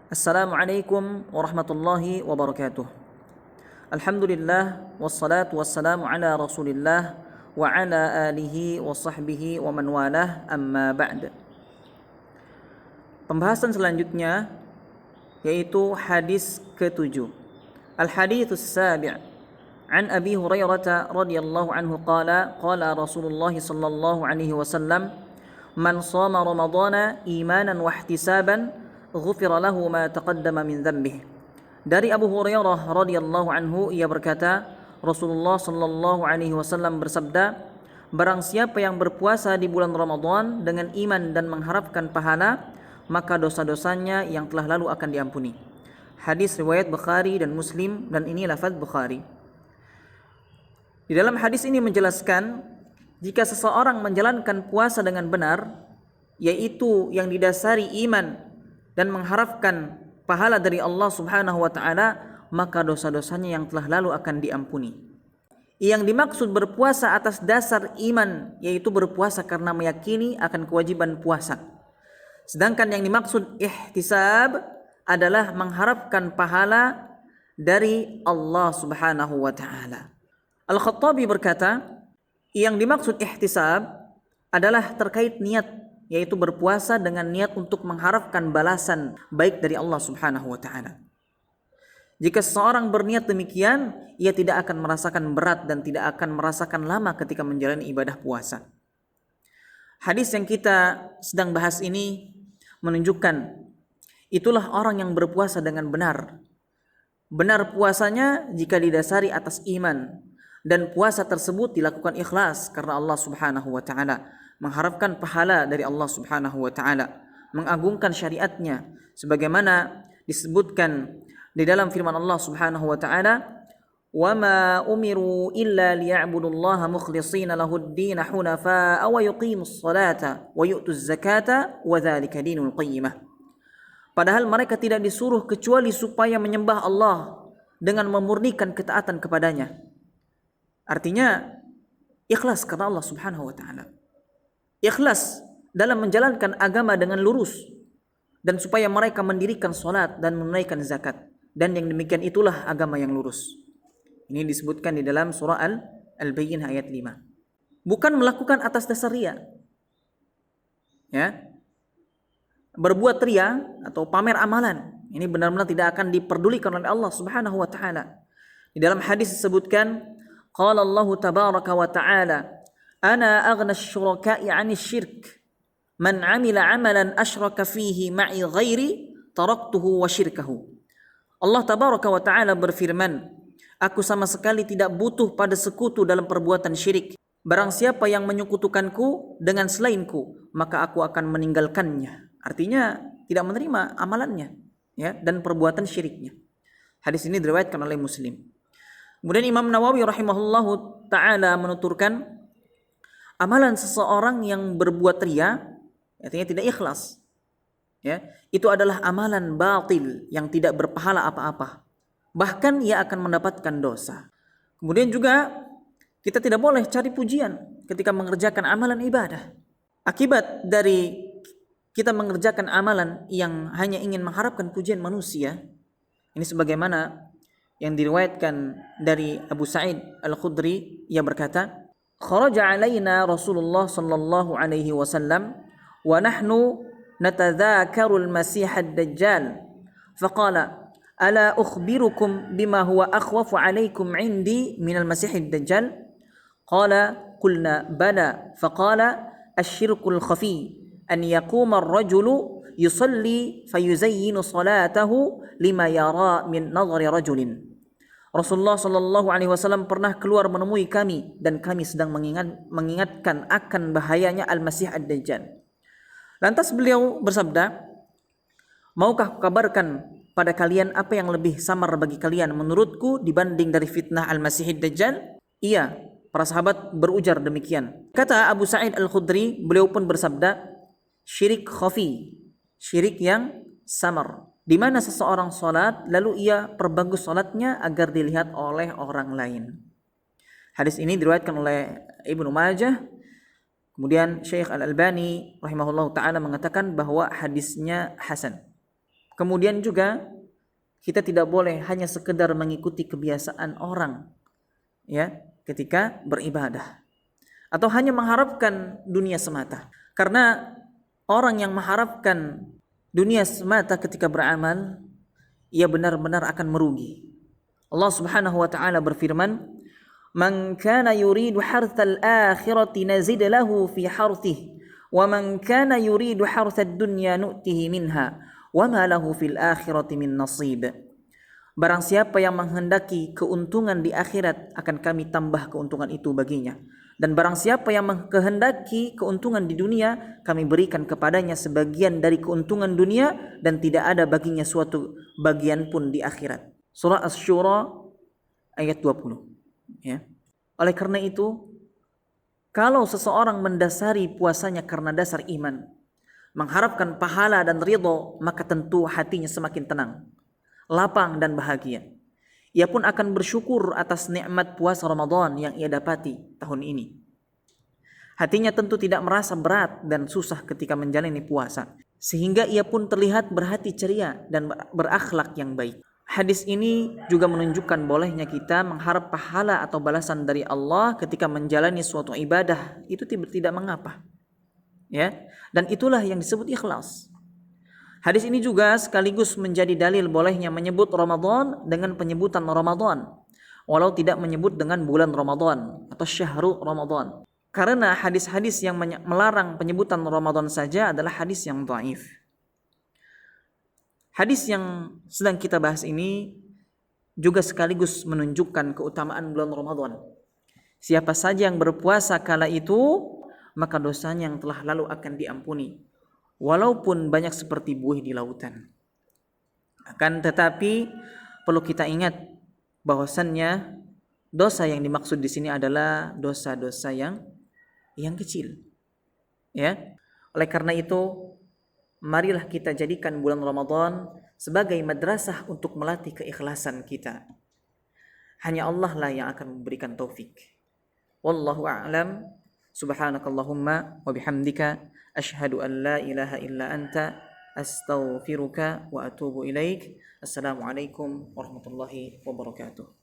Assalamualaikum warahmatullahi wabarakatuh. Alhamdulillah wassalatu wassalamu ala Rasulillah wa ala alihi wa sahbihi wa man walah, amma ba'd. Pembahasan selanjutnya yaitu hadis ke-7. Al-haditsus sabi' an Abi Hurairah radhiyallahu anhu qala Rasulullah sallallahu alaihi wasallam man shama ramadhana imanan wa ihtisaban ghufira lahu ma taqaddama min dhanbih. Dari Abu Hurairah radhiyallahu anhu, ia berkata, Rasulullah sallallahu alaihi wasallam bersabda, barang siapa yang berpuasa di bulan Ramadan dengan iman dan mengharapkan pahala, maka dosa-dosanya yang telah lalu akan diampuni. Hadis riwayat Bukhari dan Muslim, dan ini lafaz Bukhari. Di dalam hadis ini menjelaskan, jika seseorang menjalankan puasa dengan benar, yaitu yang didasari iman dan mengharapkan pahala dari Allah Subhanahu wa taala, maka dosa-dosanya yang telah lalu akan diampuni. Yang dimaksud berpuasa atas dasar iman yaitu berpuasa karena meyakini akan kewajiban puasa. Sedangkan yang dimaksud ihtisab adalah mengharapkan pahala dari Allah Subhanahu wa taala. Al-Khattabi berkata, yang dimaksud ihtisab adalah terkait niat, yaitu berpuasa dengan niat untuk mengharapkan balasan baik dari Allah Subhanahu wa taala. Jika seseorang berniat demikian, ia tidak akan merasakan berat dan tidak akan merasakan lama ketika menjalani ibadah puasa. Hadis yang kita sedang bahas ini menunjukkan itulah orang yang berpuasa dengan benar. Benar puasanya jika didasari atas iman, dan puasa tersebut dilakukan ikhlas karena Allah Subhanahu wa taala, mengharapkan pahala dari Allah Subhanahu wa taala, mengagungkan syariatnya sebagaimana disebutkan di dalam firman Allah Subhanahu wa taala, "Wa ma umiru illa liya'budullaha mukhlishina lahud-din hunafa'a wa yuqimus salata wa yu'tuz zakata wa dzalika dinul qayyimah." Padahal mereka tidak disuruh kecuali supaya menyembah Allah dengan memurnikan ketaatan kepadanya. Artinya ikhlas karena Allah Subhanahu wa taala. Ikhlas dalam menjalankan agama dengan lurus, dan supaya mereka mendirikan salat dan menunaikan zakat, dan yang demikian itulah agama yang lurus. Ini disebutkan di dalam surah Al-Bayyinah ayat 5. Bukan melakukan atas dasar riya. Ya. Berbuat riya atau pamer amalan, ini benar-benar tidak akan diperdulikan oleh Allah Subhanahu wa taala. Di dalam hadis disebutkan, qala Allah tabaraka wa ta'ala, ana aghna asy-syuraka'i 'ani syirk man 'amila 'amalan asyraka fihi ma'i ghairi taraktuhu wa syirkahu. Allah tabaraka wa ta'ala berfirman, aku sama sekali tidak butuh pada sekutu dalam perbuatan syirik. Barang siapa yang menyekutukanku dengan selainku, maka aku akan meninggalkannya. Artinya tidak menerima amalannya, ya, dan perbuatan syiriknya. Hadis ini diriwayatkan oleh Muslim. Kemudian Imam Nawawi rahimahullahu taala menuturkan, amalan seseorang yang berbuat riya, artinya tidak ikhlas, ya, itu adalah amalan batil yang tidak berpahala apa-apa. Bahkan ia akan mendapatkan dosa. Kemudian juga kita tidak boleh cari pujian ketika mengerjakan amalan ibadah. Akibat dari kita mengerjakan amalan yang hanya ingin mengharapkan pujian manusia, ini sebagaimana yang diriwayatkan dari Abu Sa'id Al-Khudri, ia berkata, kharaja alaina Rasulullah sallallahu alaihi wasallam wa nahnu natadhakaru al-masih ad-dajjal faqala ala ukhbirukum bima huwa akhwafu alaikum indi min al-masih ad-dajjal qala qulna bala faqala asy-syirkul khafi an yaquma ar-rajulu yusalli fayuzayyinu salatahu lima yara min nadhari rajulin. Rasulullah sallallahu alaihi wasallam pernah keluar menemui kami, dan kami sedang mengingatkan akan bahayanya Al-Masih Ad-Dajjal. Lantas beliau bersabda, maukah kukabarkan pada kalian apa yang lebih samar bagi kalian menurutku dibanding dari fitnah Al-Masih Ad-Dajjal? Iya, para sahabat berujar demikian. Kata Abu Sa'id Al-Khudri, beliau pun bersabda, syirik khafi, syirik yang samar, di mana seseorang salat lalu ia perbagus salatnya agar dilihat oleh orang lain. Hadis ini diriwayatkan oleh Ibnu Majah. Kemudian Syekh Al-Albani rahimahullahu taala mengatakan bahwa hadisnya hasan. Kemudian juga kita tidak boleh hanya sekedar mengikuti kebiasaan orang ya ketika beribadah atau hanya mengharapkan dunia semata. Karena orang yang mengharapkan dunia semata ketika beramal, ia benar-benar akan merugi. Allah Subhanahu wa taala berfirman, "Man kana yuridu harthal akhirati nazid lahu fi harthihi, wa man kana yuridu harthad dunya nu'tihi minha, wa ma lahu fil akhirati min nasib." Barang siapa yang menghendaki keuntungan di akhirat, akan kami tambah keuntungan itu baginya. Dan barang siapa yang menghendaki keuntungan di dunia, kami berikan kepadanya sebagian dari keuntungan dunia dan tidak ada baginya suatu bagian pun di akhirat. Surah Asy-Syura ayat 20. Ya. Oleh karena itu, kalau seseorang mendasari puasanya karena dasar iman, mengharapkan pahala dan ridho, maka tentu hatinya semakin tenang, lapang dan bahagia. Ia pun akan bersyukur atas nikmat puasa Ramadan yang ia dapati tahun ini. Hatinya tentu tidak merasa berat dan susah ketika menjalani puasa, sehingga ia pun terlihat berhati ceria dan berakhlak yang baik. Hadis ini juga menunjukkan bolehnya kita mengharap pahala atau balasan dari Allah ketika menjalani suatu ibadah, itu tidak mengapa. Ya, dan itulah yang disebut ikhlas. Hadis ini juga sekaligus menjadi dalil bolehnya menyebut Ramadan dengan penyebutan Ramadan, walau tidak menyebut dengan bulan Ramadan atau syahrul Ramadan. Karena hadis-hadis yang melarang penyebutan Ramadan saja adalah hadis yang dhaif. Hadis yang sedang kita bahas ini juga sekaligus menunjukkan keutamaan bulan Ramadan. Siapa saja yang berpuasa kala itu, maka dosanya yang telah lalu akan diampuni, walaupun banyak seperti buih di lautan. Akan tetapi perlu kita ingat bahwasannya dosa yang dimaksud di sini adalah dosa-dosa yang kecil. Ya. Oleh karena itu, marilah kita jadikan bulan Ramadan sebagai madrasah untuk melatih keikhlasan kita. Hanya Allah lah yang akan memberikan taufik. Wallahu a'lam. Subhanakallahumma wa bihamdika asyhadu an la ilaha illa anta astaghfiruka wa atubu ilaik. Assalamualaikum warahmatullahi wabarakatuh.